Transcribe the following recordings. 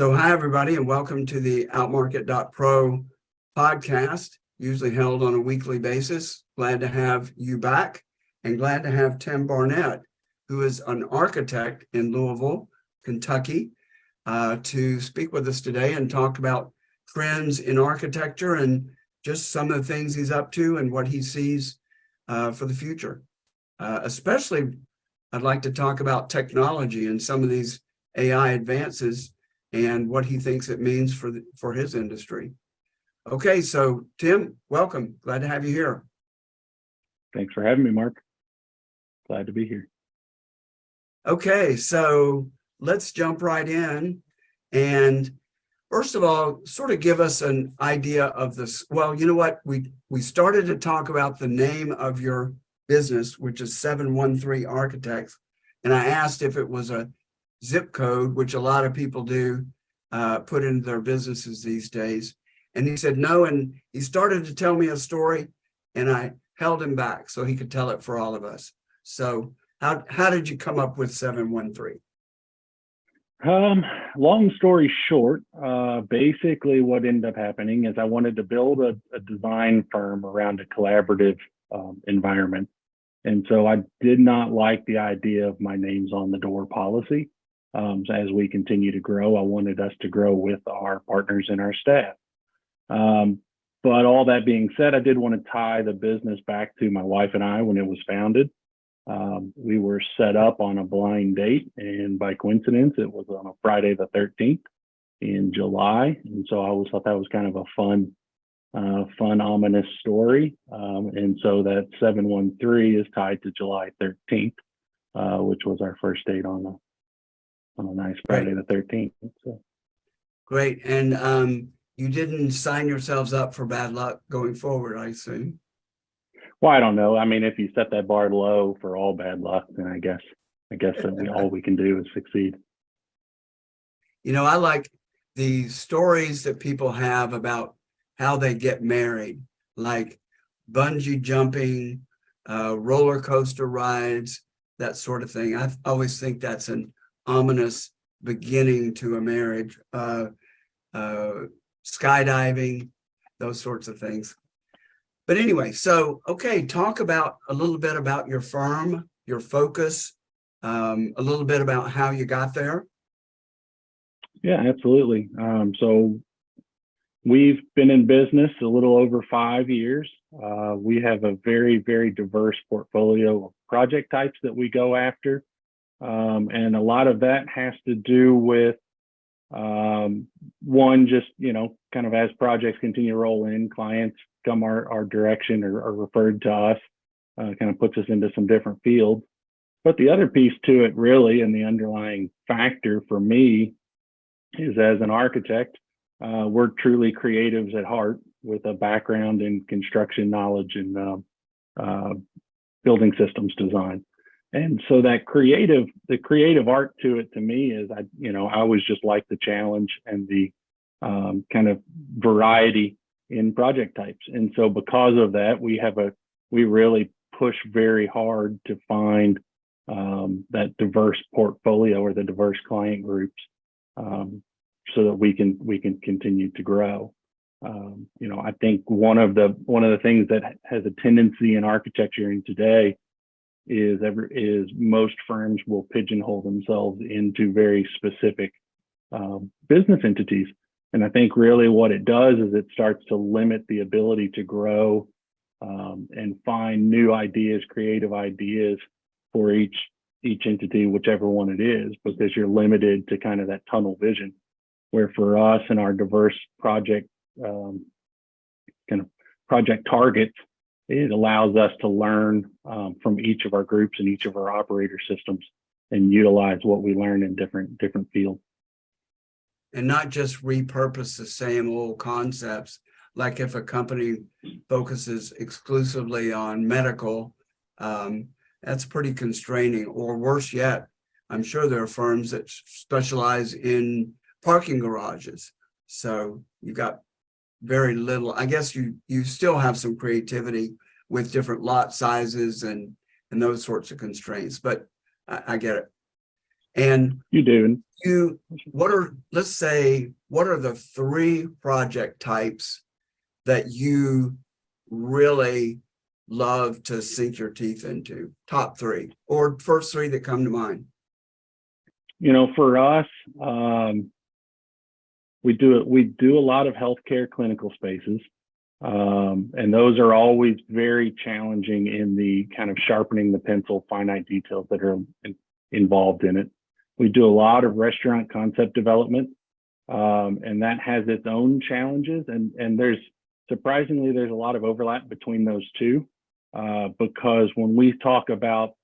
So hi, everybody, and welcome to the outmarket.pro podcast, usually held on a weekly basis. Glad to have you back and glad to have Tim Barnett, who is an architect in Louisville, Kentucky, to speak with us today and talk about trends in architecture and just some of the things he's up to and what he sees for the future. Especially, I'd like to talk about technology and some of these AI advances and what he thinks it means for his industry. Okay, so Tim, welcome. Glad to have you here. Thanks for having me, Mark. Glad to be here. Okay, so let's jump right in. And first of all, sort of give us an idea of this. Well, you know what? We started to talk about the name of your business, which is 713 Architects. And I asked if it was a zip code, which a lot of people do put into their businesses these days. And he said no, and he started to tell me a story, and I held him back so he could tell it for all of us. So how did you come up with 713? Long story short, basically what ended up happening is I wanted to build a design firm around a collaborative environment. And so I did not like the idea of my name's on the door policy. So as we continue to grow, I wanted us to grow with our partners and our staff. But all that being said, I did want to tie the business back to my wife and I when it was founded. We were set up on a blind date, and by coincidence, it was on a Friday the 13th in July. And so I always thought that was kind of a fun, ominous story. And so that 713 is tied to July 13th, which was our first date on a nice Friday the 13th. So. Great. And you didn't sign yourselves up for bad luck going forward, I assume. Well, I don't know. I mean, if you set that bar low for all bad luck, then I guess that all we can do is succeed. You know, I like the stories that people have about how they get married, like bungee jumping, roller coaster rides, that sort of thing. I always think that's an ominous beginning to a marriage. Skydiving, those sorts of things. But anyway, so, okay, talk about a little bit about your firm, your focus, a little bit about how you got there. Yeah, absolutely. So we've been in business a little over 5 years. We have a very, very diverse portfolio of project types that we go after. And a lot of that has to do with one, just, kind of as projects continue to roll in, clients come our direction or are referred to us, kind of puts us into some different fields. But the other piece to it really, and the underlying factor for me, is as an architect, we're truly creatives at heart with a background in construction knowledge and building systems design. And so the creative art to it to me is, I always just like the challenge and the kind of variety in project types. And so because of that, we really push very hard to find that diverse portfolio or the diverse client groups, so that we can continue to grow. I think one of the things that has a tendency in architecture in today is most firms will pigeonhole themselves into very specific business entities. And I think really what it does is it starts to limit the ability to grow and find new ideas, creative ideas for each entity, whichever one it is, because you're limited to kind of that tunnel vision. Where for us and our diverse project kind of project targets, it allows us to learn from each of our groups and each of our operator systems and utilize what we learn in different fields. And not just repurpose the same old concepts. Like if a company focuses exclusively on medical, that's pretty constraining. Or worse yet, I'm sure there are firms that specialize in parking garages. So you've got very little. I guess you still have some creativity with different lot sizes and those sorts of constraints, but I get it. And You do. let's say, what are the three project types that you really love to sink your teeth into? Top three, or first three that come to mind. For us, we do a lot of healthcare clinical spaces. And those are always very challenging in the kind of sharpening the pencil, finite details that are involved in it. We do a lot of restaurant concept development, and that has its own challenges. And surprisingly, there's a lot of overlap between those two, because when we talk about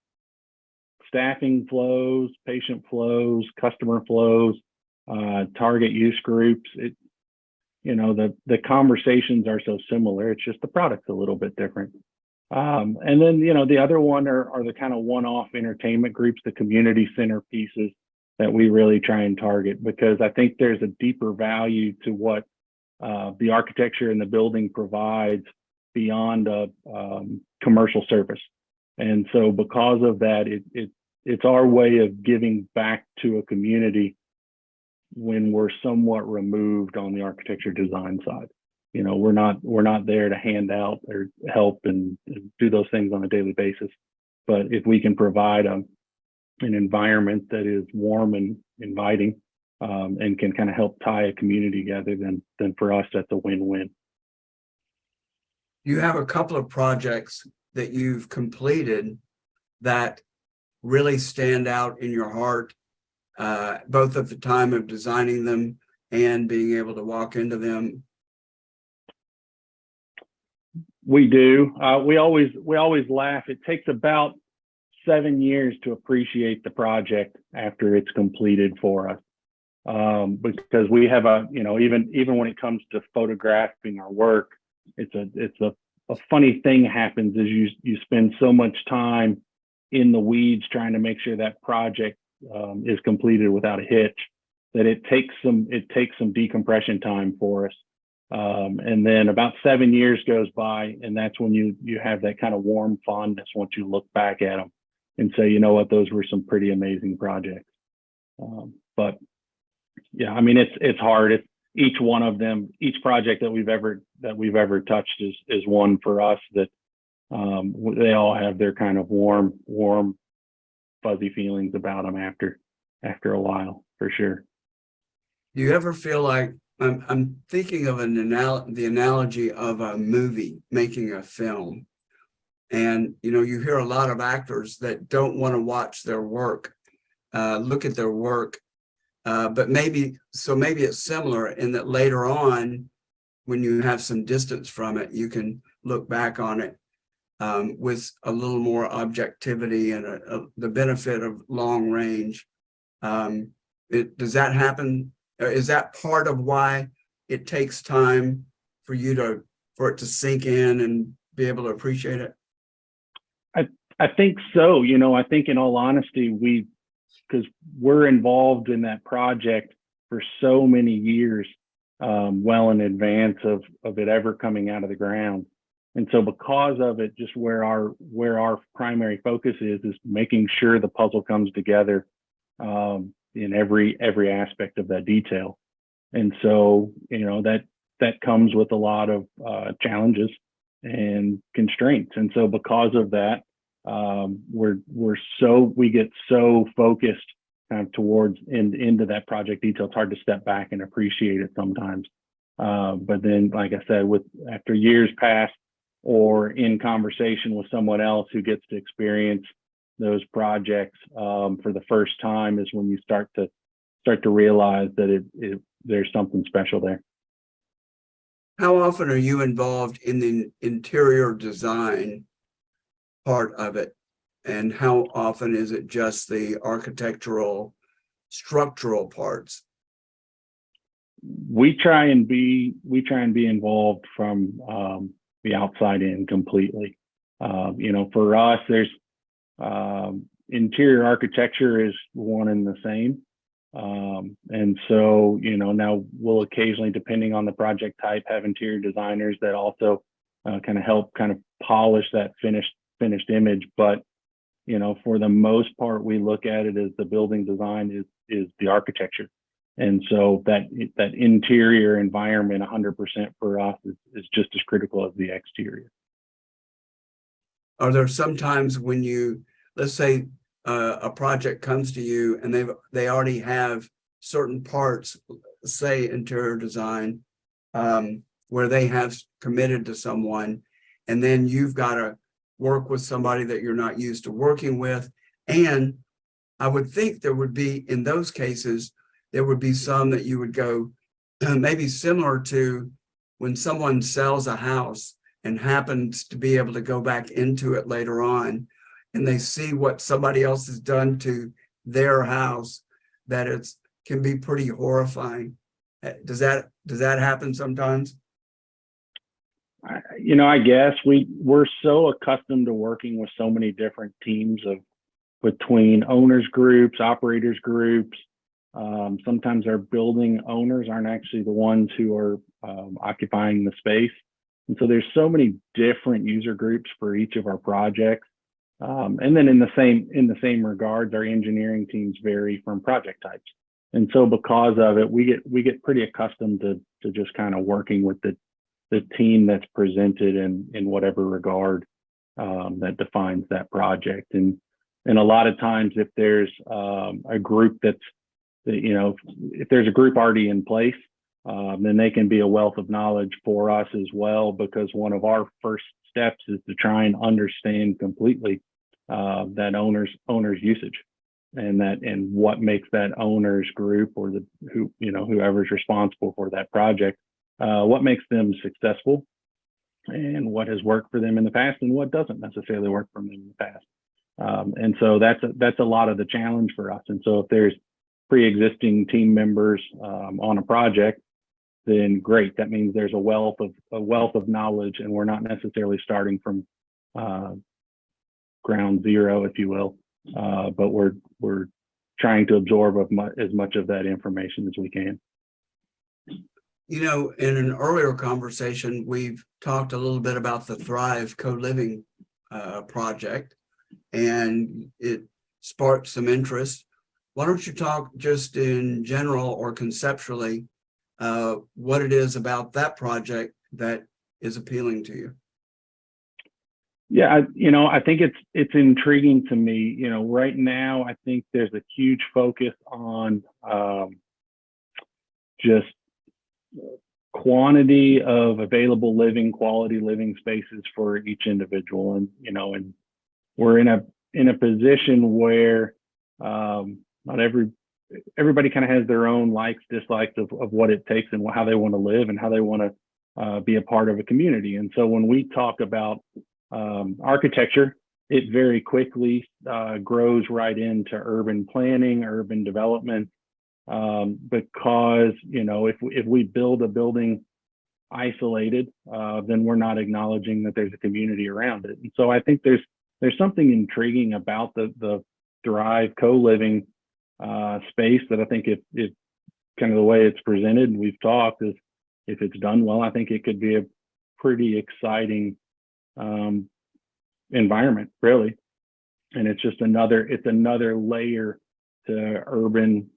staffing flows, patient flows, customer flows, target use groups, the conversations are so similar. It's just the product's a little bit different. And then, the other one are the kind of one-off entertainment groups, the community center pieces that we really try and target, because I think there's a deeper value to what the architecture and the building provides beyond a commercial surface. And so because of that, it's our way of giving back to a community when we're somewhat removed on the architecture design side. We're not there to hand out or help and do those things on a daily basis. But if we can provide an environment that is warm and inviting, and can kind of help tie a community together, then for us, that's a win-win. You have a couple of projects that you've completed that really stand out in your heart, both at the time of designing them and being able to walk into them. We do. We always laugh. It takes about 7 years to appreciate the project after it's completed for us, because we have even when it comes to photographing our work, it's a funny thing happens is you spend so much time in the weeds trying to make sure that project is completed without a hitch, that it takes some decompression time for us. And then about 7 years goes by, and that's when you have that kind of warm fondness once you look back at them and say, you know what, those were some pretty amazing projects. But yeah, I mean, it's hard. Each one of them, each project that we've ever touched is one for us that they all have their kind of warm, fuzzy feelings about them after a while, for sure. Do you ever feel like, I'm thinking of the analogy of a movie, making a film, and you hear a lot of actors that don't want to watch their work, look at their work, but maybe it's similar in that later on, when you have some distance from it, you can look back on it with a little more objectivity and the benefit of long range. Does that happen? Is that part of why it takes time for it to sink in and be able to appreciate it? I think so. I think in all honesty, because we're involved in that project for so many years, well in advance of it ever coming out of the ground. And so because of it, just where our primary focus is making sure the puzzle comes together in every aspect of that detail. And so, that comes with a lot of challenges and constraints. And so because of that, we get so focused kind of towards into that project detail. It's hard to step back and appreciate it sometimes. But then, like I said, after years pass or in conversation with someone else who gets to experience those projects for the first time, is when you start to realize that there's something special there. How often are you involved in the interior design part of it? And how often is it just the architectural, structural parts? We try and be involved from the outside in completely. For us, there's interior architecture is one and the same. And so, now we'll occasionally, depending on the project type, have interior designers that also kind of help kind of polish that finished image. But, for the most part, we look at it as the building design is the architecture. And so that interior environment 100% for us is just as critical as the exterior. Are there some times when let's say a project comes to you and they already have certain parts, say interior design, where they have committed to someone, and then you've got to work with somebody that you're not used to working with? And I would think there would be, in those cases, there would be some that you would go, maybe similar to when someone sells a house and happens to be able to go back into it later on, and they see what somebody else has done to their house, that can be pretty horrifying. Does that happen sometimes? I guess we're so accustomed to working with so many different teams between owners groups, operators groups. Sometimes our building owners aren't actually the ones who are occupying the space. And so there's so many different user groups for each of our projects. And then in the same regards, our engineering teams vary from project types. And so because of it, we get pretty accustomed to just kind of working with the team that's presented in whatever regard that defines that project. And a lot of times, if there's a group if there's a group already in place, then they can be a wealth of knowledge for us as well, because one of our first steps is to try and understand completely that owner's usage and what makes that owner's group or whoever's responsible for that project, what makes them successful and what has worked for them in the past and what doesn't necessarily work for them in the past. And so that's a lot of the challenge for us. And so if there's pre-existing team members on a project, then great. That means there's a wealth of knowledge, and we're not necessarily starting from ground zero, if you will. But we're trying to absorb as much of that information as we can. In an earlier conversation, we've talked a little bit about the Thrive co-living project, and it sparked some interest. Why don't you talk just in general or conceptually what it is about that project that is appealing to you? Yeah, I think it's intriguing to me. Right now, I think there's a huge focus on just quantity of available quality living spaces for each individual, and we're in a position where not everybody kind of has their own likes, dislikes of what it takes and how they want to live and how they want to be a part of a community. And so when we talk about architecture, it very quickly grows right into urban planning, urban development, because if we build a building isolated, then we're not acknowledging that there's a community around it. And so I think there's something intriguing about the Thrive co-living space that I think if kind of the way it's presented and we've talked is, if it's done well, I think it could be a pretty exciting environment, really. And it's just another layer to urban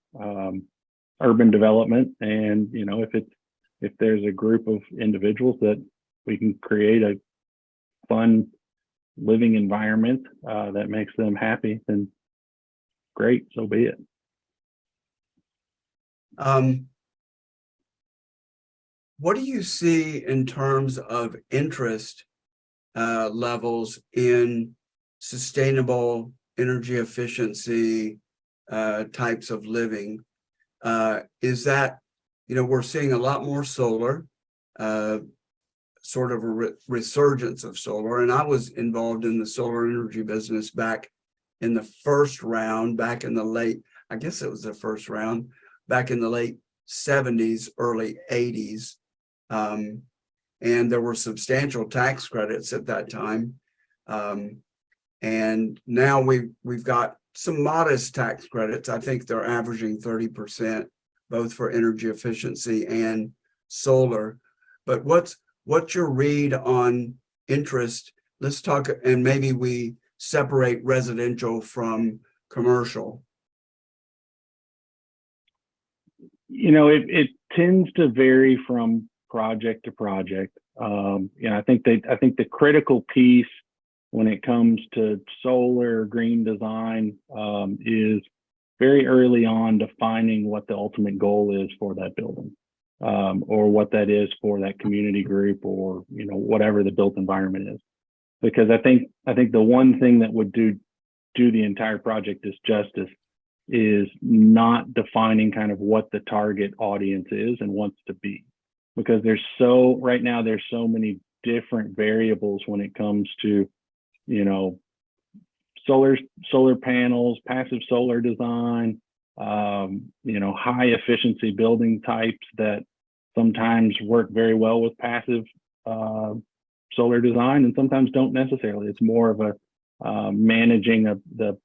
development. And if there's a group of individuals that we can create a fun living environment that makes them happy, then great, so be it. What do you see in terms of interest levels in sustainable energy efficiency types of living? Is that, we're seeing a lot more solar, sort of a resurgence of solar. And I was involved in the solar energy business back in the first round, back in the late, I guess it was the first round, back in the late 70s, early 80s. And there were substantial tax credits at that time. And now we've got some modest tax credits. I think they're averaging 30%, both for energy efficiency and solar. But what's your read on interest? Let's talk, and maybe we separate residential from commercial? It tends to vary from project to project. I think the critical piece when it comes to solar green design is very early on defining what the ultimate goal is for that building, or what that is for that community group, or whatever the built environment is. Because I think the one thing that would do the entire project justice is not defining kind of what the target audience is and wants to be. Because right now there's so many different variables when it comes to solar panels, passive solar design, high efficiency building types that sometimes work very well with passive solar design and sometimes don't necessarily. It's more of a managing of the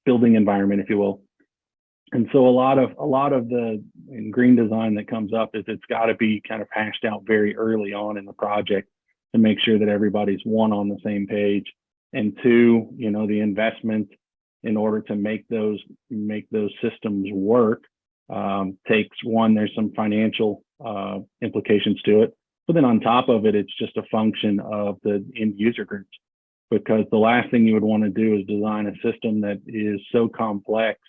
building environment, if you will. And so a lot of the green design that comes up is it's got to be kind of hashed out very early on in the project to make sure that everybody's one, on the same page, and two, the investment in order to make those systems work takes one. There's some financial implications to it, but then on top of it, it's just a function of the end user groups. Because the last thing you would want to do is design a system that is so complex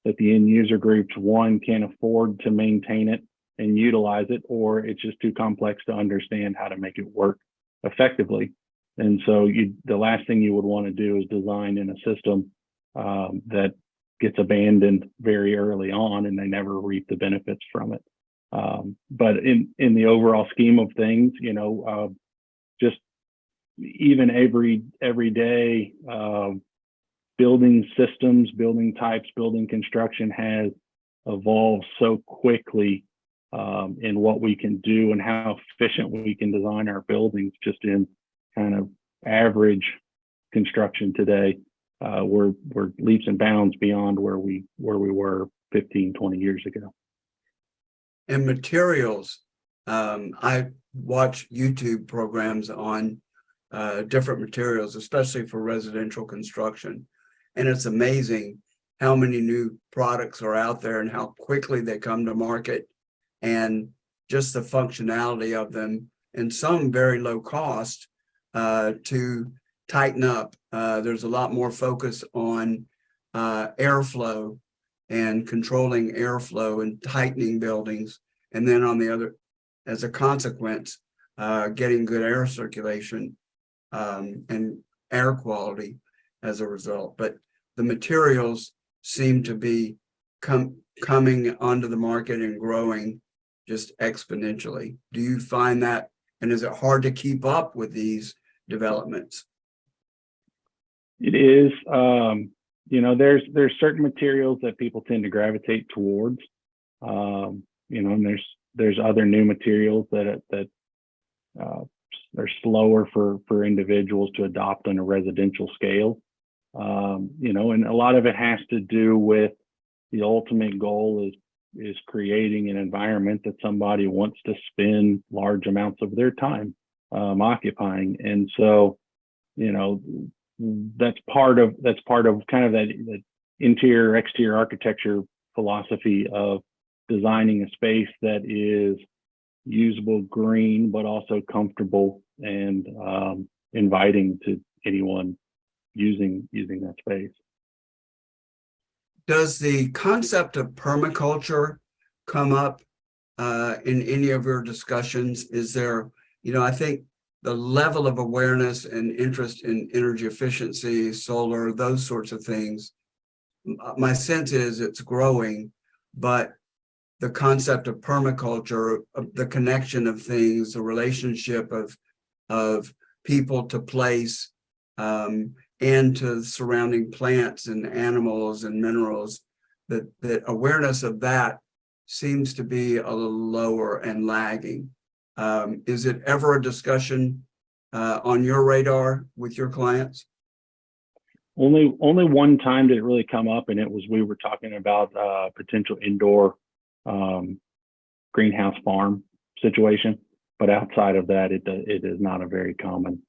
that the end user groups, one, can't afford to maintain it and utilize it, or it's just too complex to understand how to make it work effectively. And so the last thing you would want to do is design in a system that gets abandoned very early on and they never reap the benefits from it. But in the overall scheme of things, just even every day, building systems, building types, building construction has evolved so quickly in what we can do and how efficient we can design our buildings. Just in kind of average construction today, we're leaps and bounds beyond where we were 15, 20 years ago. And materials, I watch YouTube programs on different materials, especially for residential construction. And it's amazing how many new products are out there and how quickly they come to market, and just the functionality of them, and some very low cost to tighten up. There's a lot more focus on airflow and controlling airflow and tightening buildings. And then on the other, as a consequence, getting good air circulation and air quality as a result. But the materials seem to be coming onto the market and growing just exponentially. Do you find that, and is it hard to keep up with these developments? It is. There's certain materials that people tend to gravitate towards, and there's other new materials that are slower for individuals to adopt on a residential scale. And a lot of it has to do with the ultimate goal is creating an environment that somebody wants to spend large amounts of their time occupying. And so, that's part of kind of that interior exterior architecture philosophy of designing a space that is usable, green, but also comfortable and inviting to anyone using that space. Does the concept of permaculture come up in any of your discussions? Is there, I think the level of awareness and interest in energy efficiency, solar, those sorts of things, my sense is it's growing, but the concept of permaculture, the connection of things, the relationship of people to place, and to surrounding plants and animals and minerals, that awareness of that seems to be a little lower and lagging. Is it ever a discussion on your radar with your clients? Only one time did it really come up, and it was we were talking about potential indoor greenhouse farm situation. But outside of that, it is not a very common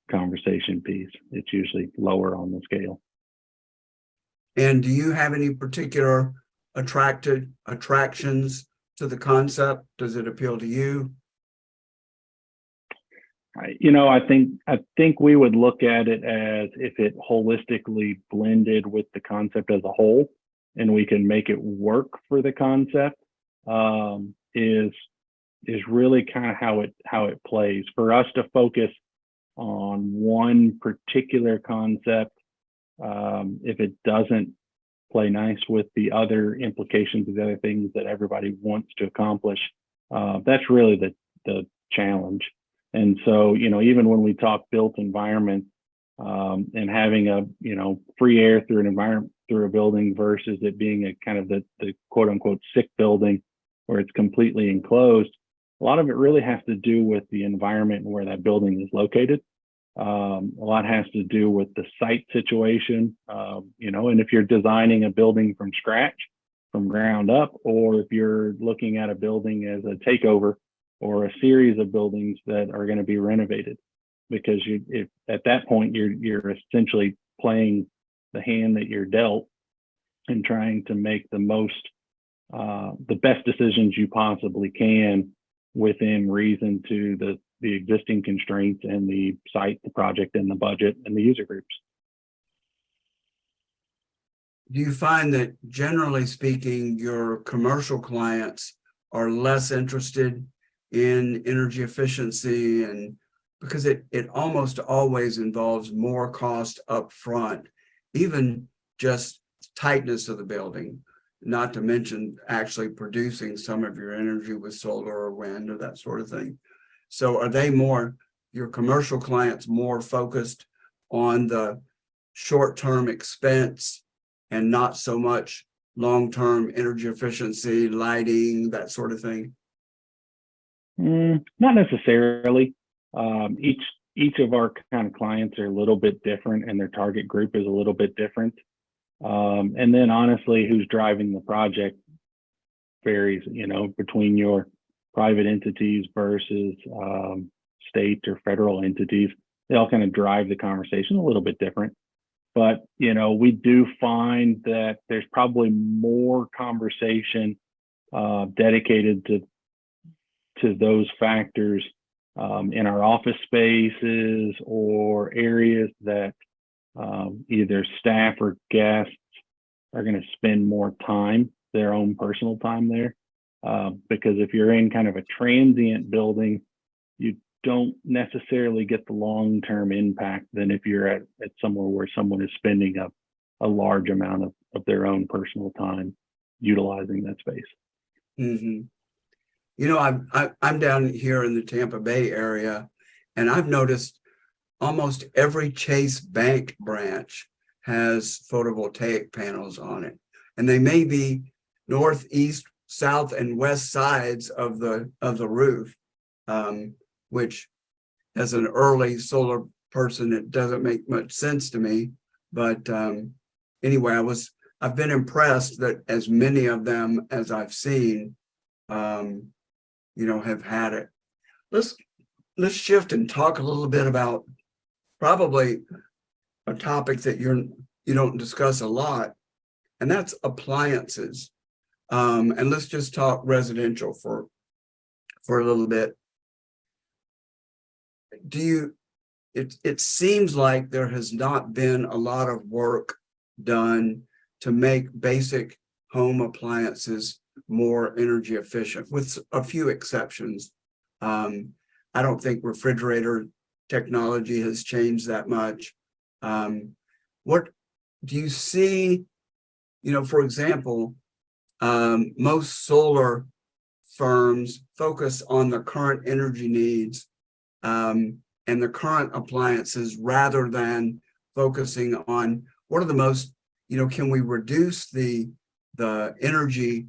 conversation piece. It's usually lower on the scale. And do you have any particular attractions to the concept? Does it appeal to you? I think we would look at it as if it holistically blended with the concept as a whole, and we can make it work for the concept. Is really kind of how it plays. For us to focus on one particular concept, if it doesn't play nice with the other implications of the other things that everybody wants to accomplish, that's really the challenge. And so, even when we talk built environment, and having a, free air through an environment, through a building versus it being a kind of the quote unquote sick building where it's completely enclosed, a lot of it really has to do with the environment and where that building is located. A lot has to do with the site situation, and if you're designing a building from scratch, from ground up, or if you're looking at a building as a takeover or a series of buildings that are going to be renovated, because at that point you're essentially playing the hand that you're dealt and trying to make the best decisions you possibly can within reason to the existing constraints and the site, the project, and the budget and the user groups. Do you find that generally speaking, your commercial clients are less interested in energy efficiency, and because it almost always involves more cost up front, even just tightness of the building, not to mention actually producing some of your energy with solar or wind or that sort of thing. So are your commercial clients more focused on the short-term expense and not so much long-term energy efficiency, lighting, that sort of thing? Not necessarily. Each of our kind of clients are a little bit different, and their target group is a little bit different. And then honestly, who's driving the project varies, between your private entities versus state or federal entities. They all kind of drive the conversation a little bit different. But, we do find that there's probably more conversation dedicated to those factors in our office spaces or areas that either staff or guests are going to spend more time, their own personal time there. Because if you're in kind of a transient building, you don't necessarily get the long-term impact than if you're at somewhere where someone is spending a large amount of their own personal time utilizing that space. Mm-hmm. I'm down here in the Tampa Bay area, and I've noticed almost every Chase Bank branch has photovoltaic panels on it, and they may be north, east, south, and west sides of the roof, which, as an early solar person, it doesn't make much sense to me. But anyway, I've been impressed that as many of them as I've seen, have had it. Let's shift and talk a little bit about probably a topic that you don't discuss a lot, and that's appliances. And let's just talk residential for a little bit. It seems like there has not been a lot of work done to make basic home appliances more energy efficient, with a few exceptions. I don't think refrigerator technology has changed that much. What do you see, for example, most solar firms focus on the current energy needs and the current appliances rather than focusing on what are the most, can we reduce the energy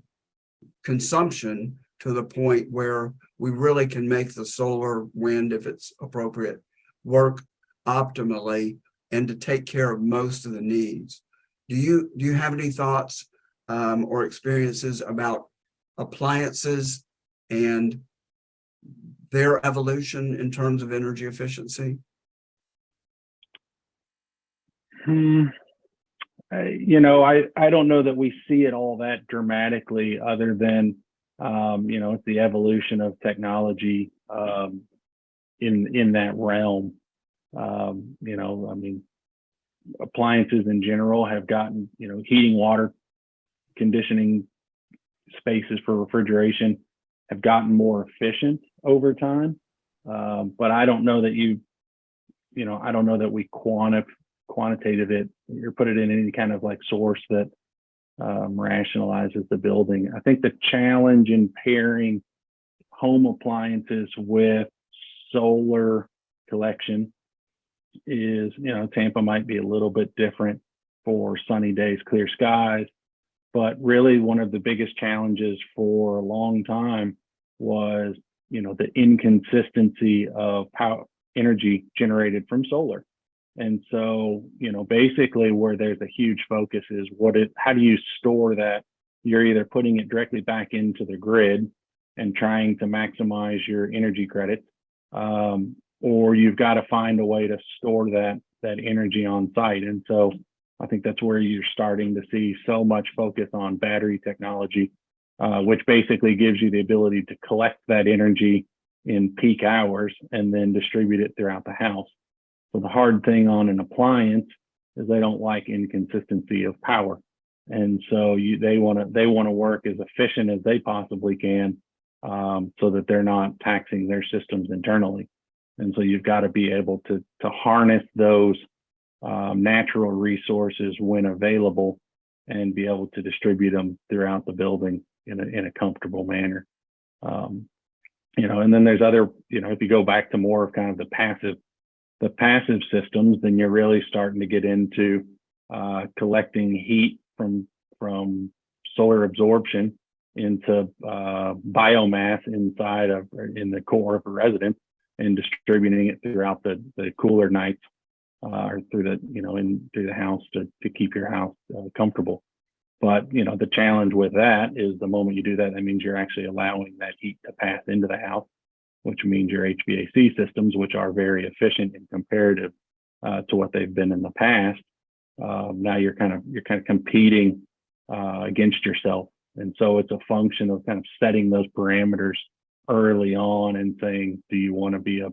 consumption to the point where we really can make the solar, wind, if it's appropriate, work optimally and to take care of most of the needs. Do you have any thoughts or experiences about appliances and their evolution in terms of energy efficiency? Hmm. I don't know that we see it all that dramatically, other than, it's the evolution of technology in that realm. I mean, appliances in general have gotten, heating, water, conditioning spaces for refrigeration have gotten more efficient over time. But I don't know that I don't know that we quantitative it or put it in any kind of like source that rationalizes the building. I think the challenge in pairing home appliances with solar collection is, Tampa might be a little bit different for sunny days, clear skies. But really, one of the biggest challenges for a long time was, the inconsistency of power energy generated from solar. And so, basically where there's a huge focus is how do you store that? You're either putting it directly back into the grid and trying to maximize your energy credits, or you've got to find a way to store that energy on site. And so I think that's where you're starting to see so much focus on battery technology, which basically gives you the ability to collect that energy in peak hours and then distribute it throughout the house. So the hard thing on an appliance is they don't like inconsistency of power. And so they want to work as efficient as they possibly can, so that they're not taxing their systems internally. And so you've got to be able to harness those natural resources when available and be able to distribute them throughout the building in a comfortable manner. And then there's other, if you go back to more of kind of the passive systems, then you're really starting to get into collecting heat from solar absorption into biomass in the core of a residence and distributing it throughout the cooler nights, or through the house to keep your house comfortable. But the challenge with that is the moment you do that, that means you're actually allowing that heat to pass into the house, which means your HVAC systems, which are very efficient and comparative to what they've been in the past. Now you're kind of competing against yourself, and so it's a function of kind of setting those parameters early on and saying, do you want to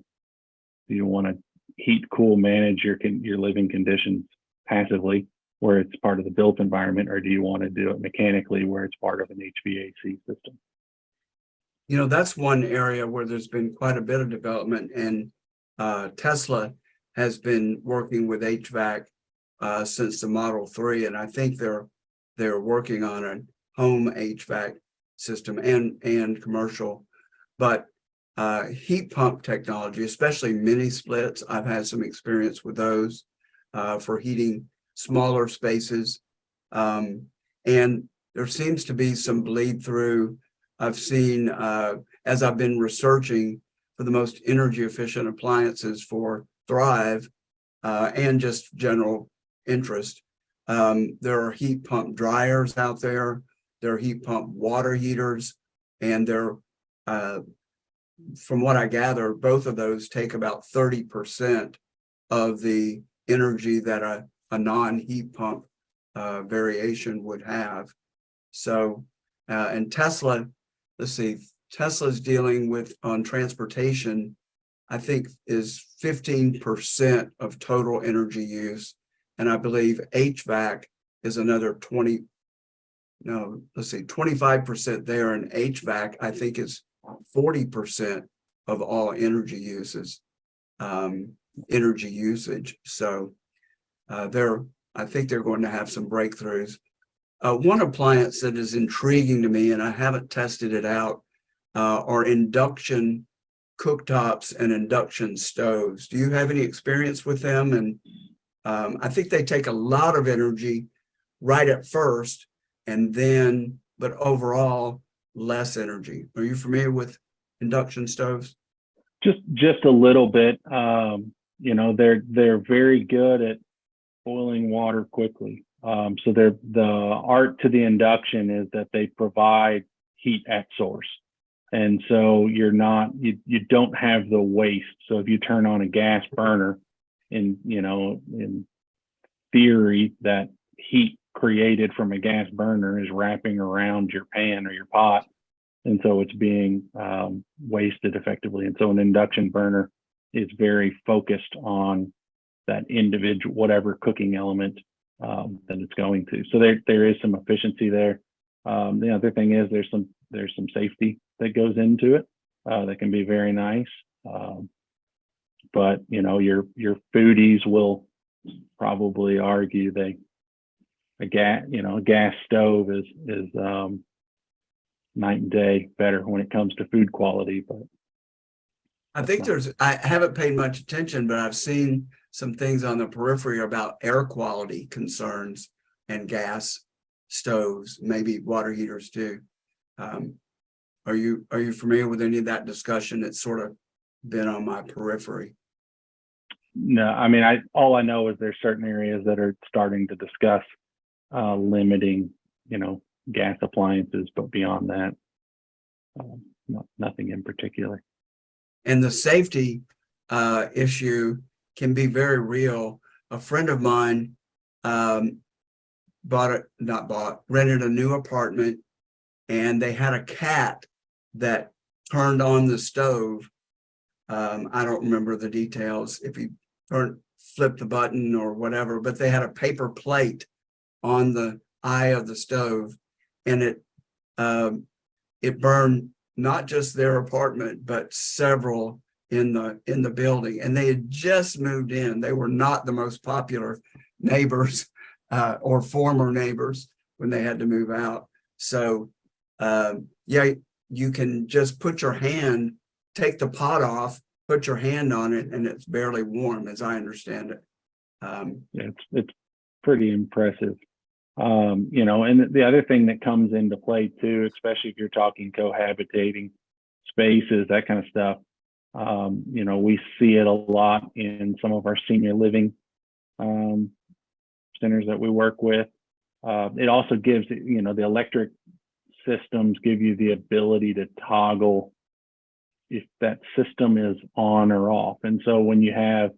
heat, cool, manage your living conditions passively, where it's part of the built environment, or do you want to do it mechanically, where it's part of an HVAC system? That's one area where there's been quite a bit of development, and Tesla has been working with HVAC since the Model 3, and I think they're working on a home HVAC system and commercial. But heat pump technology, especially mini splits, I've had some experience with those for heating smaller spaces, and there seems to be some bleed through. I've seen, as I've been researching for the most energy efficient appliances for Thrive and just general interest, there are heat pump dryers out there, there are heat pump water heaters, and they're, from what I gather, both of those take about 30% of the energy that a non-heat pump variation would have. So, and Tesla, let's see, Tesla's dealing with on transportation, I think is 15% of total energy use. And I believe HVAC is another 25% there. And HVAC, I think, is 40% of all energy usage. So I think they're going to have some breakthroughs. One appliance that is intriguing to me, and I haven't tested it out, are induction cooktops and induction stoves. Do you have any experience with them? And I think they take a lot of energy right at first, and then, but overall, less energy. Are you familiar with induction stoves? Just a little bit. They're very good at boiling water quickly. So the art to the induction is that they provide heat at source. And so you don't have the waste. So if you turn on a gas burner in theory that heat created from a gas burner is wrapping around your pan or your pot, and so it's being wasted effectively. And so an induction burner is very focused on that individual, whatever cooking element that it's going to. So there is some efficiency there. The other thing is there's some safety that goes into it that can be very nice. But your foodies will probably argue a gas stove is night and day better when it comes to food quality. But I think I haven't paid much attention, but I've seen some things on the periphery about air quality concerns and gas stoves, maybe water heaters too. Are you familiar with any of that discussion that's sort of been on my periphery? No, I mean, all I know is there's certain areas that are starting to discuss limiting, gas appliances, but beyond that, nothing in particular. And the safety issue can be very real. A friend of mine rented a new apartment, and they had a cat that turned on the stove. I don't remember the details, if he flipped the button or whatever, but they had a paper plate on the eye of the stove, and it burned not just their apartment, but several in the building. And they had just moved in. They were not the most popular neighbors or former neighbors when they had to move out. So you can just take the pot off, put your hand on it, and it's barely warm, as I understand it. It's pretty impressive. And the other thing that comes into play too, especially if you're talking cohabitating spaces, that kind of stuff, we see it a lot in some of our senior living centers that we work with. It also gives, the electric systems give you the ability to toggle if that system is on or off. And so when you have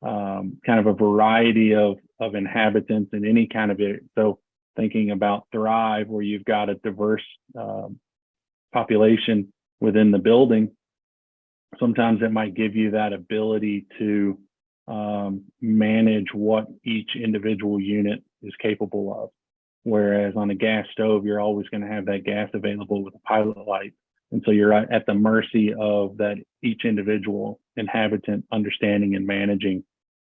kind of a variety of inhabitants in any kind of it, so thinking about Thrive, where you've got a diverse population within the building, sometimes it might give you that ability to manage what each individual unit is capable of. Whereas on a gas stove, you're always going to have that gas available with a pilot light. And so you're at the mercy of that each individual inhabitant understanding and managing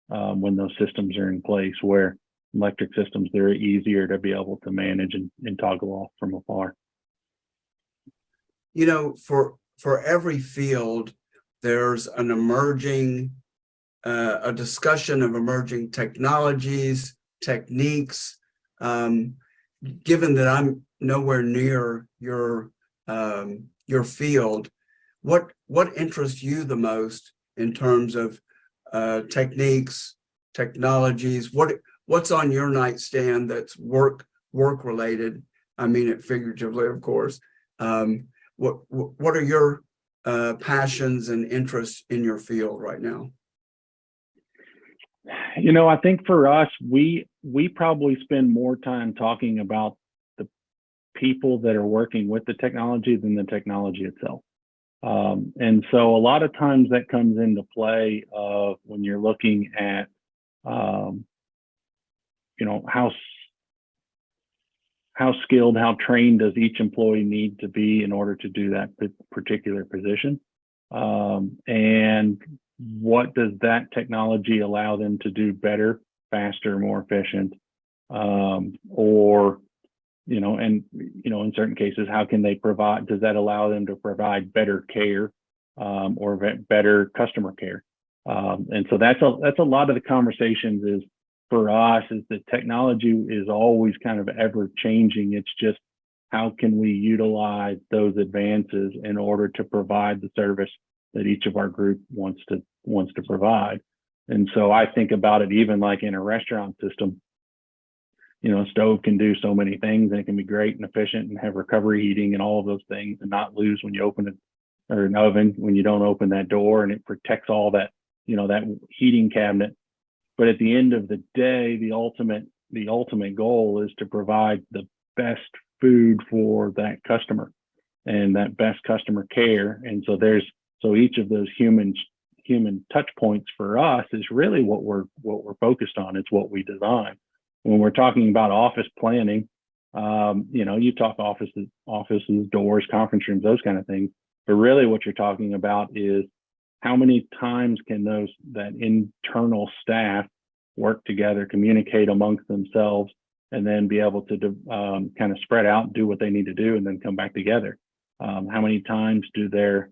when those systems are in place, where electric systems, they're easier to be able to manage and toggle off from afar. For every field, there's an emerging, a discussion of emerging technologies, techniques. Given that I'm nowhere near your field, what interests you the most in terms of techniques, technologies? What's on your nightstand that's work related? I mean it figuratively, of course. What are your passions and interests in your field right now? I think for us, we probably spend more time talking about the people that are working with the technology than the technology itself. And so a lot of times that comes into play when you're looking at, how skilled, how trained does each employee need to be in order to do that particular position? And what does that technology allow them to do better, faster, more efficient? In certain cases, how can they does that allow them to provide better care or better customer care? And so that's a lot of the conversations for us is that technology is always kind of ever changing. It's just how can we utilize those advances in order to provide the service that each of our group wants to provide. And so I think about it even like in a restaurant system. A stove can do so many things, and it can be great and efficient and have recovery heating and all of those things, and not lose when you open it, or an oven when you don't open that door, and it protects all that, that heating cabinet But at the end of the day, the ultimate goal is to provide the best food for that customer and that best customer care. And so each of those human touch points for us is really what we're focused on. It's what we design. When we're talking about office planning, you talk offices, doors, conference rooms, those kind of things. But really what you're talking about is how many times can that internal staff work together, communicate amongst themselves, and then be able to kind of spread out, do what they need to do, and then come back together. How many times do their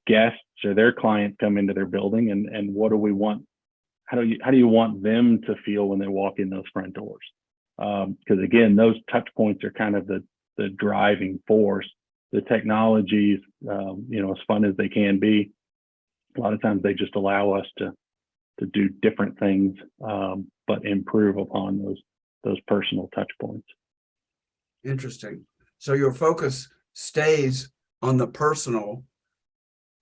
guests or their clients come into their building, and what do we want? How do you want them to feel when they walk in those front doors? Because again, those touch points are kind of the driving force. The technologies, as fun as they can be, a lot of times they just allow us to do different things, but improve upon those personal touch points. Interesting. So your focus stays on the personal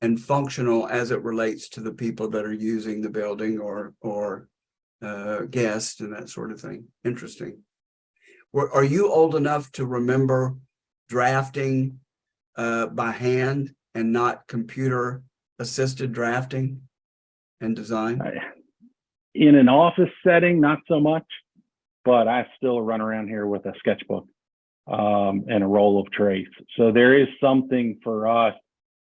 and functional as it relates to the people that are using the building or guests and that sort of thing. Interesting. Are you old enough to remember drafting by hand and not computer assisted drafting and design? In an office setting, not so much, but I still run around here with a sketchbook and a roll of trace. So there is something for us,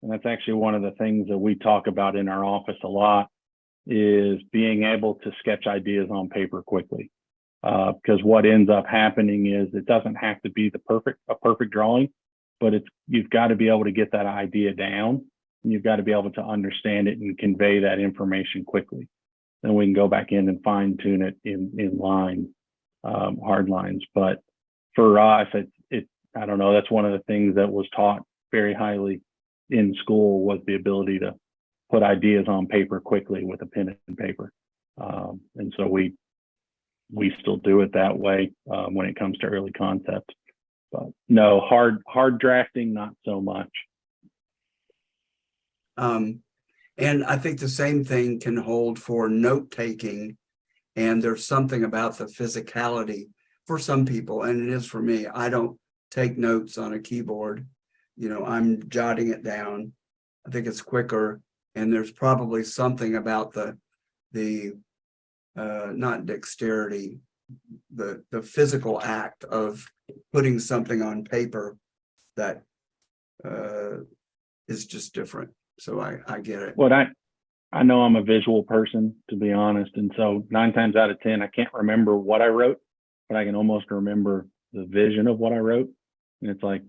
and that's actually one of the things that we talk about in our office a lot, is being able to sketch ideas on paper quickly. Because what ends up happening is it doesn't have to be a perfect drawing, but you've got to be able to get that idea down, and you've got to be able to understand it and convey that information quickly. Then we can go back in and fine tune it in line, hard lines. But for us, I don't know, that's one of the things that was taught very highly in school, was the ability to put ideas on paper quickly with a pen and paper. And so we still do it that way when it comes to early concepts. But no, hard drafting, not so much. And I think the same thing can hold for note taking. And there's something about the physicality for some people, and it is for me. I don't take notes on a keyboard. I'm jotting it down. I think it's quicker, and there's probably something about the not dexterity, the physical act of putting something on paper that is just different. So I get it. Well, I know I'm a visual person, to be honest. And so 9 times out of 10, I can't remember what I wrote, but I can almost remember the vision of what I wrote. And it's like,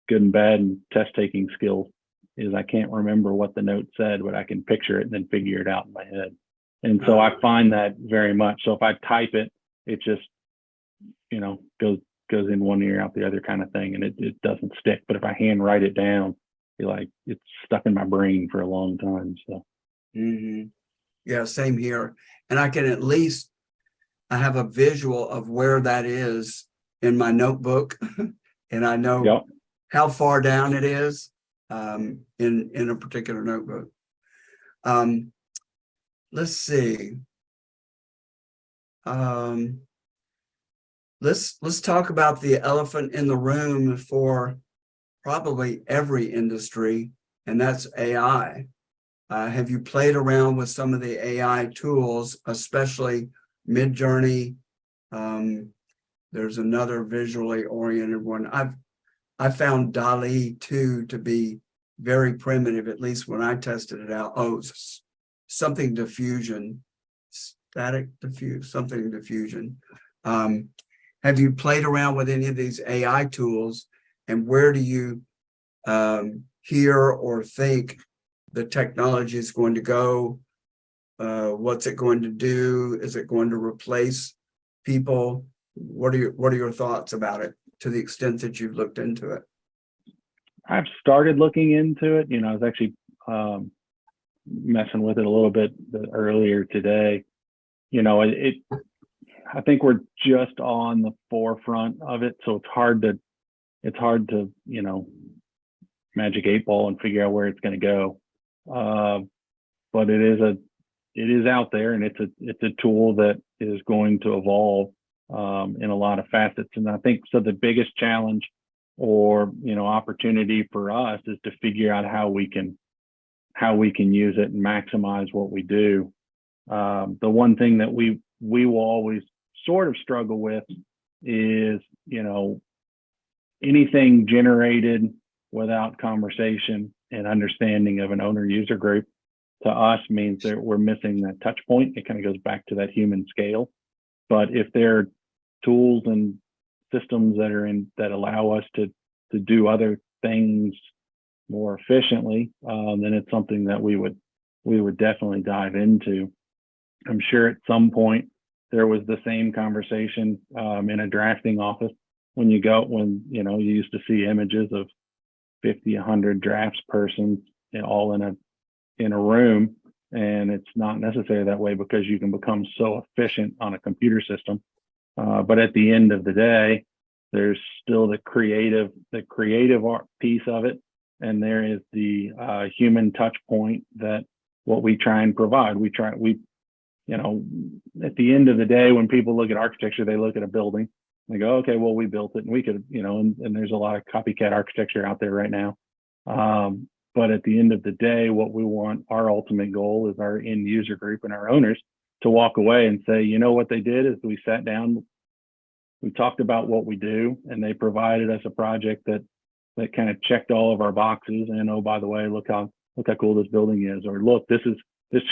good and bad and test taking skills is I can't remember what the note said, but I can picture it and then figure it out in my head. And so I find that very much. So if I type it, it just, goes in one ear out the other kind of thing, and it doesn't stick. But if I hand write it down, it's stuck in my brain for a long time. So. Mm-hmm. Yeah, same here. And I can I have a visual of where that is in my notebook, and I know how far down it is in a particular notebook. Let's see. Let's talk about the elephant in the room for probably every industry, and that's AI. Have you played around with some of the AI tools, especially Midjourney? There's another visually oriented one. I found DALL-E 2 to be very primitive, at least when I tested it out. Something diffusion, static diffuse, something diffusion. Have you played around with any of these AI tools, and where do you hear or think the technology is going to go? What's it going to do? Is it going to replace people? What are your thoughts about it, to the extent that you've looked into it? I've started looking into it. I was actually messing with it a little bit earlier today. I think we're just on the forefront of it, so it's hard to magic 8 ball and figure out where it's going to go. But it is it is out there, and it's a tool that is going to evolve in a lot of facets. And I think so the biggest challenge or opportunity for us is to figure out how we can use it and maximize what we do. The one thing that we will always sort of struggle with is anything generated without conversation and understanding of an owner user group to us means that we're missing that touch point. It kind of goes back to that human scale. But if there are tools and systems that allow us to do other things more efficiently, then it's something that we would definitely dive into. I'm sure at some point there was the same conversation in a drafting office when you used to see images of 50, 100 drafts persons all in a room, and it's not necessarily that way because you can become so efficient on a computer system. But at the end of the day, there's still the creative art piece of it, and there is the human touch point that what we try and provide. At the end of the day, when people look at architecture, they look at a building. They go, okay, well, we built it, and we could, and there's a lot of copycat architecture out there right now. But at the end of the day, what we want, our ultimate goal is our end user group and our owners to walk away and say, what they did is we sat down, we talked about what we do, and they provided us a project that kind of checked all of our boxes. And oh, by the way, look how cool this building is, or look, this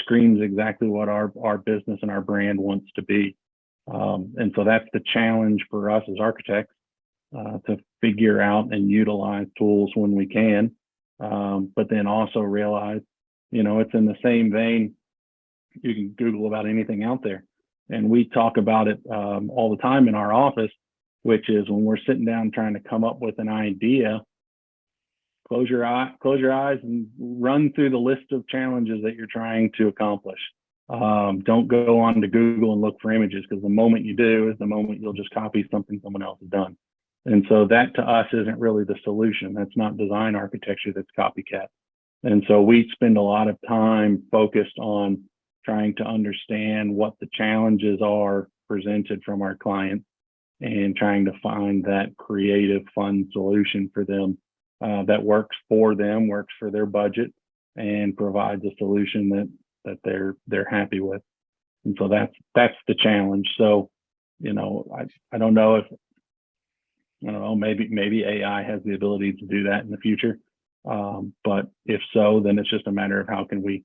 screams exactly what our business and our brand wants to be. And so that's the challenge for us as architects, to figure out and utilize tools when we can, but then also realize, it's in the same vein. You can Google about anything out there. And we talk about it all the time in our office, which is when we're sitting down trying to come up with an idea, close your eyes and run through the list of challenges that you're trying to accomplish. Don't go on to Google and look for images, because the moment you do is the moment you'll just copy something someone else has done. And so that to us isn't really the solution. That's not design architecture, that's copycat. And so we spend a lot of time focused on trying to understand what the challenges are presented from our clients and trying to find that creative, fun solution for them that works for them, works for their budget, and provides a solution that they're happy with. And so that's the challenge. So, I don't know if, maybe AI has the ability to do that in the future. But if so, then it's just a matter of how can we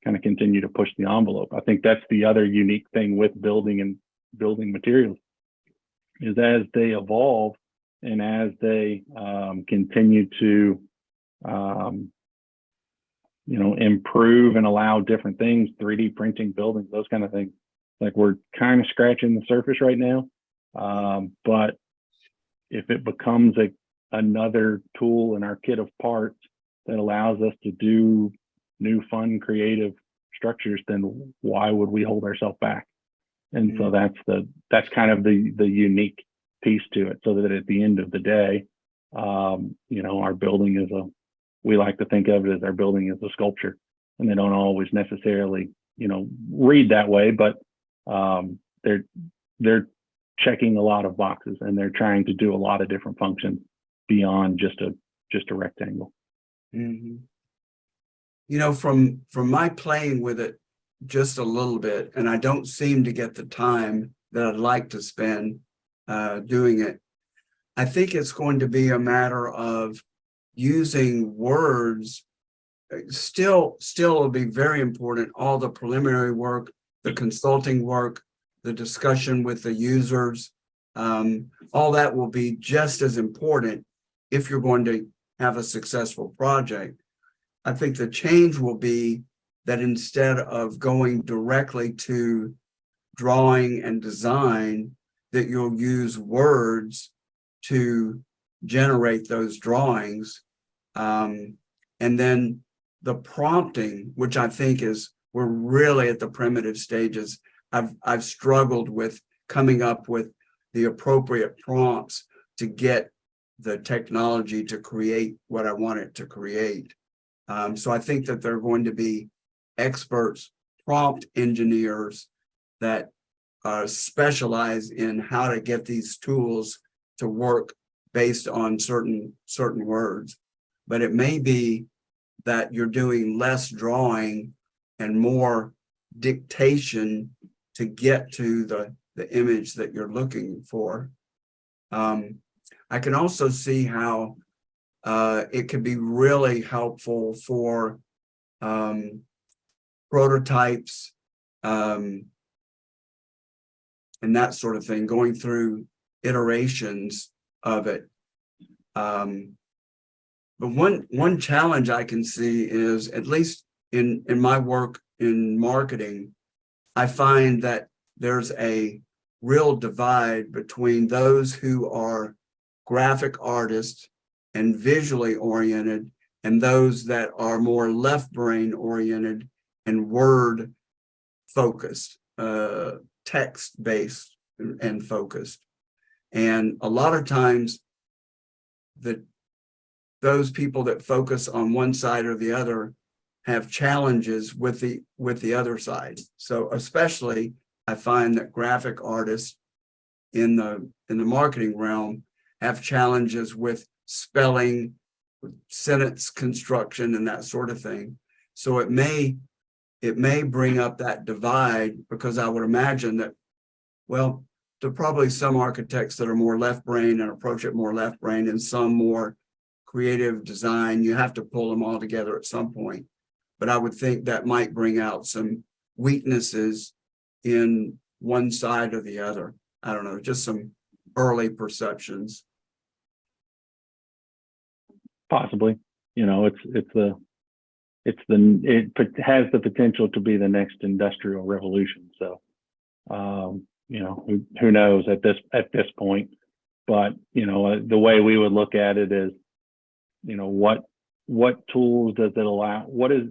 kind of continue to push the envelope. I think that's the other unique thing with building and building materials, is as they evolve and as they continue to improve and allow different things, 3D printing buildings, those kind of things. Like, we're kind of scratching the surface right now. But if it becomes another tool in our kit of parts that allows us to do new, fun, creative structures, then why would we hold ourselves back? And so that's kind of the unique piece to it, so that at the end of the day, our building is we like to think of it as our building is a sculpture, and they don't always necessarily, read that way, but they're checking a lot of boxes, and they're trying to do a lot of different functions beyond just a rectangle. Mm-hmm. From my playing with it just a little bit, and I don't seem to get the time that I'd like to spend doing it. I think it's going to be a matter of using words. Still will be very important. All the preliminary work, the consulting work, the discussion with the users, all that will be just as important if you're going to have a successful project. I think the change will be that instead of going directly to drawing and design, that you'll use words to generate those drawings. And then the prompting, which I think we're really at the primitive stages. I've struggled with coming up with the appropriate prompts to get the technology to create what I want it to create. So I think that there are going to be experts prompt engineers that specialize in how to get these tools to work based on certain words. But it may be that you're doing less drawing and more dictation to get to the image that you're looking for. I can also see how it could be really helpful for prototypes and that sort of thing, going through iterations of it. But one challenge I can see is, at least in my work in marketing, I find that there's a real divide between those who are graphic artists and visually oriented and those that are more left brain oriented and word focused, text based and focused. And a lot of times those people that focus on one side or the other have challenges with the other side. So especially I find that graphic artists in the marketing realm have challenges with spelling, with sentence construction, and that sort of thing. So it may bring up that divide, because I would imagine that, well, there are probably some architects that are more left brain and approach it more left brain, and some more creative design. You have to pull them all together at some point. But I would think that might bring out some weaknesses in one side or the other. I don't know, just some early perceptions. Possibly, it has the potential to be the next industrial revolution. So, who knows at this point? But the way we would look at it is, what tools does it allow? What is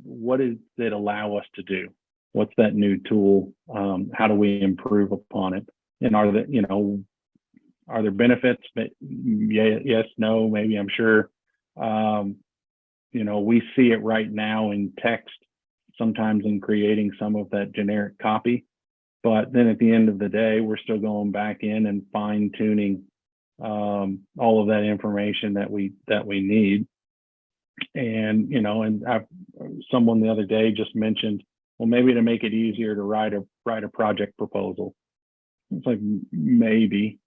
it allow us to do? What's that new tool? How do we improve upon it? And are there benefits? Yeah, yes, no, maybe, I'm sure. We see it right now in text, sometimes in creating some of that generic copy. But then at the end of the day, we're still going back in and fine tuning all of that information that we need. And someone the other day just mentioned, well, maybe to make it easier to write a project proposal. It's like, maybe,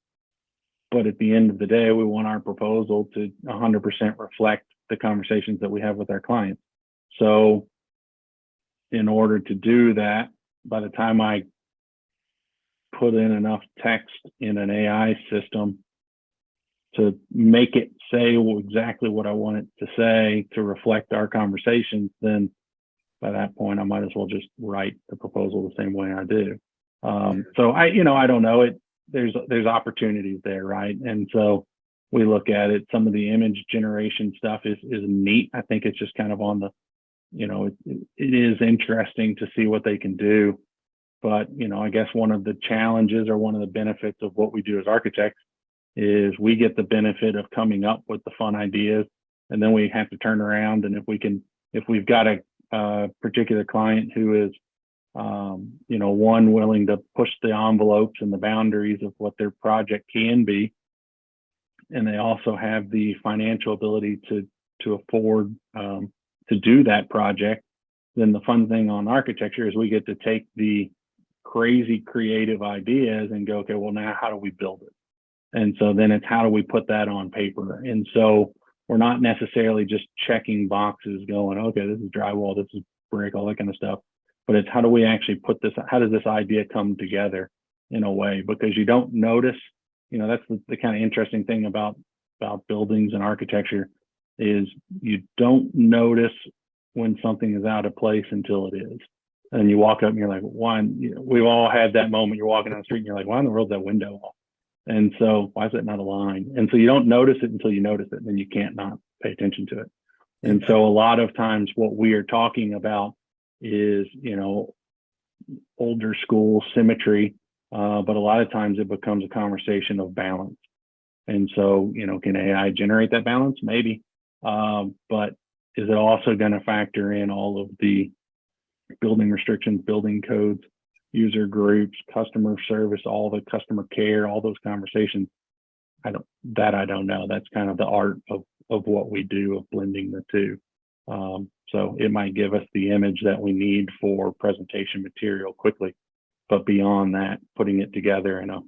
but at the end of the day, we want our proposal to 100% reflect the conversations that we have with our clients. So in order to do that, by the time I put in enough text in an AI system to make it say exactly what I want it to say to reflect our conversations, then by that point, I might as well just write the proposal the same way I do. So I don't know. There's opportunities there, right? And so we look at it. Some of the image generation stuff is neat. I think it's just kind of on the, it is interesting to see what they can do. But, I guess one of the challenges or one of the benefits of what we do as architects is we get the benefit of coming up with the fun ideas, and then we have to turn around. And if we've got a particular client who is, one, willing to push the envelopes and the boundaries of what their project can be, and they also have the financial ability to afford to do that project, then the fun thing on architecture is we get to take the crazy creative ideas and go, okay, well, now how do we build it? And so then it's how do we put that on paper? And so we're not necessarily just checking boxes going, okay, this is drywall, this is brick, all that kind of stuff. But it's how do we actually put this, how does this idea come together in a way? Because you don't notice, that's the kind of interesting thing about buildings and architecture is you don't notice when something is out of place until it is. And you walk up and you're like, we've all had that moment. You're walking down the street and you're like, why in the world is that window off? And so why is it not aligned? And so you don't notice it until you notice it, and then you can't not pay attention to it. And so a lot of times what we are talking about is, older school symmetry, but a lot of times it becomes a conversation of balance. And so, can AI generate that balance? Maybe, but is it also going to factor in all of the building restrictions, building codes, user groups, customer service, all the customer care, all those conversations. I don't know. That's kind of the art of what we do, of blending the two. So it might give us the image that we need for presentation material quickly, but beyond that, putting it together in a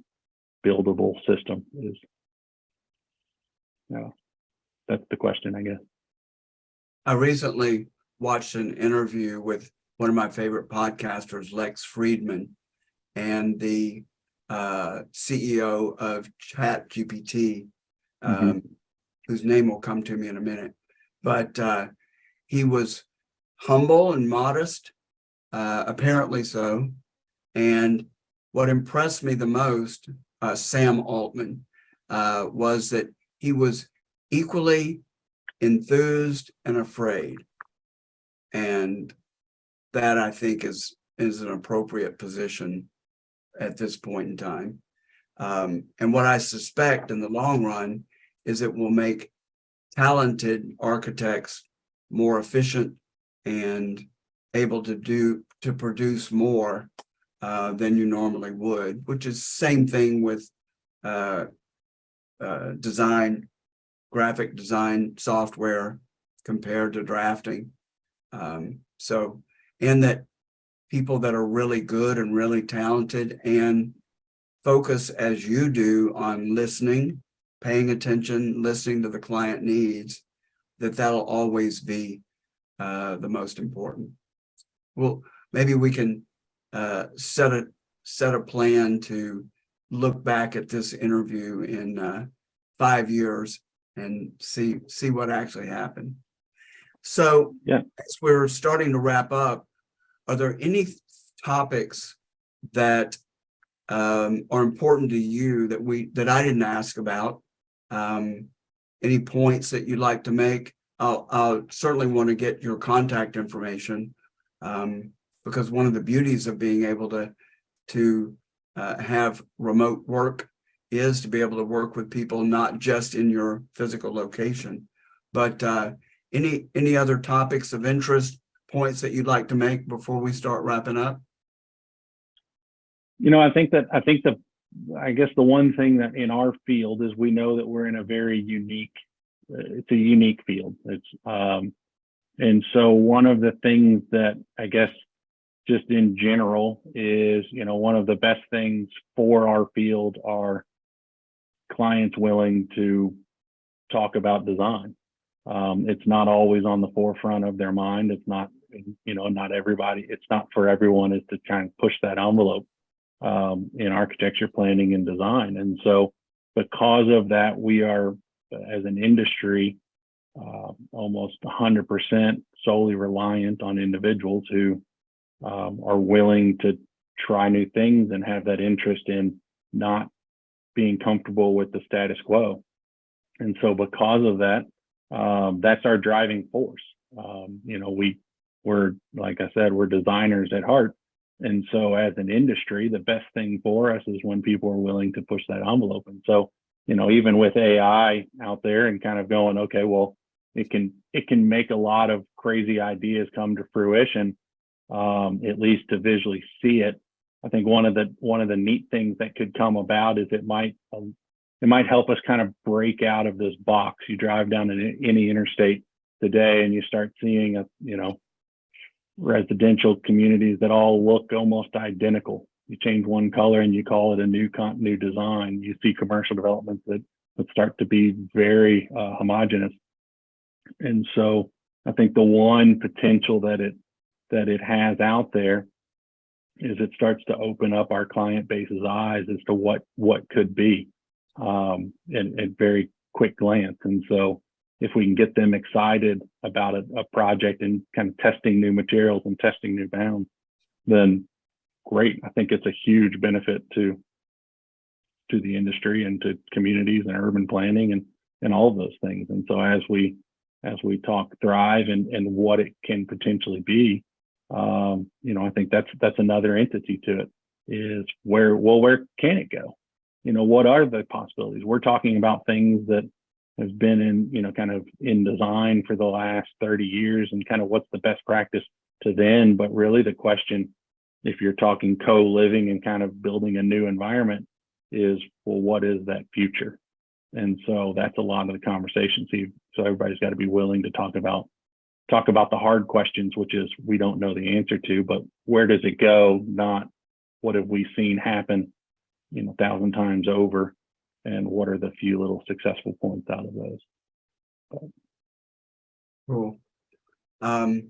buildable system is, that's the question, I guess. I recently watched an interview with one of my favorite podcasters, Lex Friedman, and the CEO of ChatGPT, whose name will come to me in a minute. But he was humble and modest, apparently so. And what impressed me the most, Sam Altman, was that he was equally enthused and afraid. And that, I think, is an appropriate position at this point in time. And what I suspect in the long run is it will make talented architects more efficient and able to produce more than you normally would, which is same thing with design, graphic design software compared to drafting. And that people that are really good and really talented and focus as you do on listening, paying attention, listening to the client needs, that'll always be the most important. Well, maybe we can set a plan to look back at this interview in 5 years and see what actually happened. So as we're starting to wrap up, are there any topics that are important to you that I didn't ask about? Any points that you'd like to make? I'll certainly want to get your contact information, because one of the beauties of being able to have remote work is to be able to work with people not just in your physical location. But any other topics of interest, points that you'd like to make before we start wrapping up? I guess the one thing that in our field is we know that we're in a very unique, it's a unique field. And so one of the things that I guess just in general is, one of the best things for our field are clients willing to talk about design. It's not always on the forefront of their mind. It's not, not everybody, it's not for everyone is to try and push that envelope in architecture, planning, and design. And so because of that, we are, as an industry, almost 100% solely reliant on individuals who are willing to try new things and have that interest in not being comfortable with the status quo. And so because of that, that's our driving force. We're, like I said, we're designers at heart. And so as an industry, the best thing for us is when people are willing to push that envelope. And so, even with AI out there and kind of going, okay, well, it can make a lot of crazy ideas come to fruition, at least to visually see it. I think one of the neat things that could come about is it might help us kind of break out of this box. You drive down any interstate today and you start seeing residential communities that all look almost identical. You change one color and you call it a new design. You see commercial developments that start to be very homogeneous. And so I think the one potential that it has out there is it starts to open up our client base's eyes as to what could be at very quick glance. And so if we can get them excited about a project and kind of testing new materials and testing new bounds, then great. I think it's a huge benefit to the industry and to communities and urban planning and all of those things. And so as we talk Thrive and what it can potentially be, I think that's another entity to it, is where can it go? What are the possibilities? We're talking about things that have been in, kind of in design for the last 30 years and kind of what's the best practice to then. But really the question, if you're talking co-living and kind of building a new environment, is, well, what is that future? And so that's a lot of the conversation. So everybody's got to be willing to talk about the hard questions, which is we don't know the answer to, but where does it go? Not what have we seen happen, 1,000 times over, and what are the few little successful points out of those? Cool. All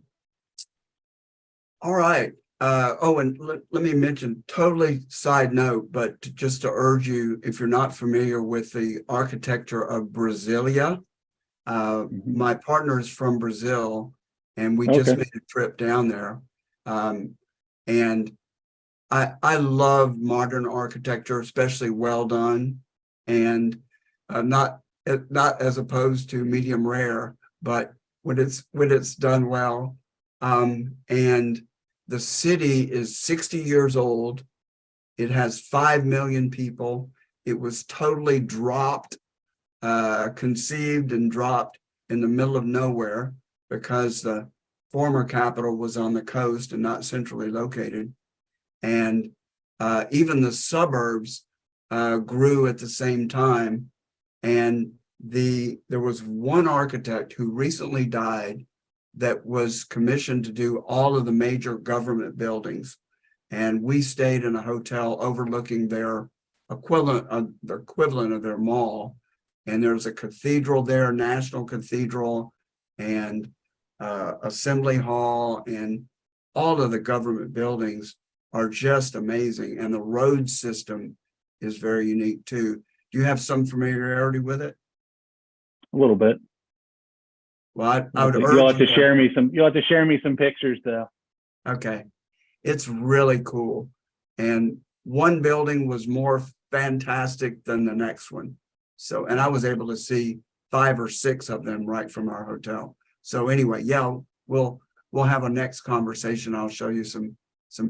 right. And let me mention, totally side note, but just to urge you, if you're not familiar with the architecture of Brasilia, my partner is from Brazil, and we just made a trip down there. And I love modern architecture, especially well done, and not as opposed to medium rare, but when it's done well. And the city is 60 years old. It has 5 million people. It was totally dropped, conceived and dropped in the middle of nowhere because the former capital was on the coast and not centrally located. And even the suburbs grew at the same time. And there was one architect who recently died that was commissioned to do all of the major government buildings. And we stayed in a hotel overlooking their equivalent of their mall. And there's a cathedral there, National Cathedral, and Assembly Hall, and all of the government buildings are just amazing. And the road system is very unique too. Do you have some familiarity with it? A little bit. Well, I would urge you'll have to share me some pictures though. Okay. It's really cool. And one building was more fantastic than the next one. So, and I was able to see 5 or 6 of them right from our hotel. So anyway, yeah, we'll have a next conversation. I'll show you some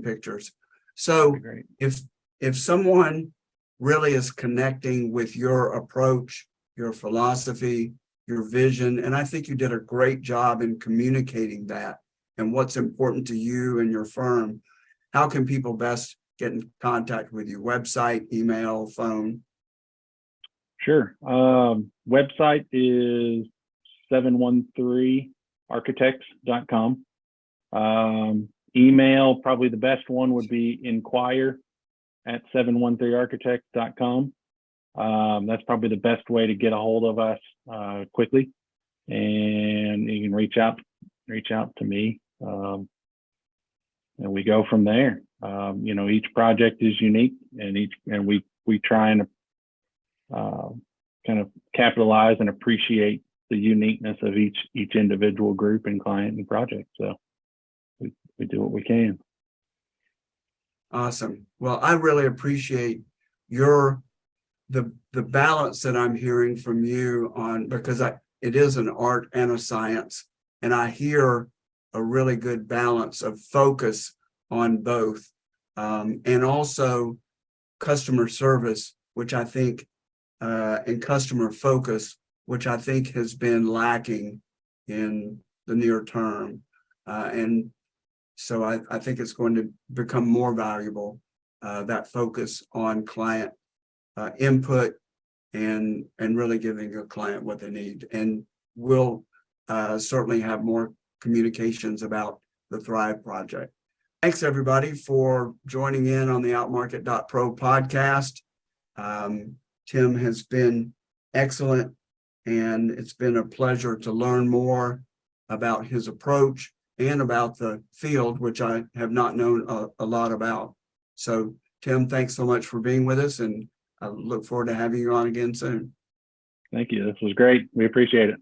pictures. So if someone really is connecting with your approach, your philosophy, your vision, and I think you did a great job in communicating that and what's important to you and your firm, how can people best get in contact with you? Website, email, phone? Sure. Website is 713architects.com. Email, probably the best one would be inquire@713architects.com. That's probably the best way to get a hold of us quickly, and you can reach out to me, and we go from there. Each project is unique, and we try and kind of capitalize and appreciate the uniqueness of each individual group and client and project. So we do what we can. Awesome. Well, I really appreciate the balance that I'm hearing from you on, because it is an art and a science, and I hear a really good balance of focus on both, and also customer service, which I think, and customer focus, which I think has been lacking in the near term. And so I think it's going to become more valuable, that focus on client input and really giving your client what they need. And we'll certainly have more communications about the Thrive Project. Thanks everybody for joining in on the outmarket.pro podcast. Tim has been excellent, and it's been a pleasure to learn more about his approach and about the field, which I have not known a lot about. So Tim, thanks so much for being with us, and I look forward to having you on again soon. Thank you. This was great. We appreciate it.